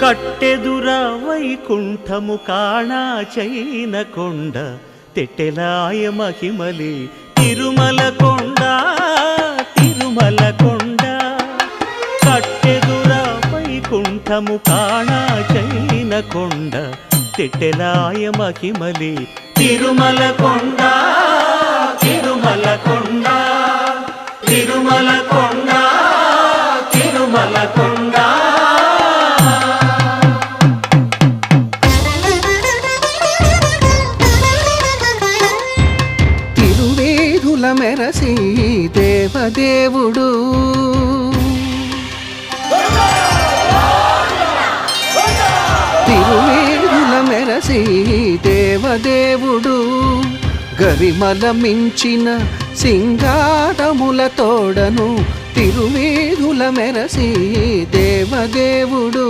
కట్టెదుర వైకుంఠము కాణా చైన కొండ తెట్టెలాయ మహిమలి తిరుమల కొండ తిరుమల కొండ కట్టెదుర వైకుంఠము కాణా చైన కొండ తెట్టెలాయ మహిమలి తిరుమల కొండ తిరుమల కొండ తిరుమల కొండ తిరుమల కొండ తిరువేధుల మెరసి దేవదేవుడు తిరువేధుల మెరసి దేవదేవుడు గరిమల మించిన సింగారముల తోడను తిరువేధుల మెరసి దేవదేవుడు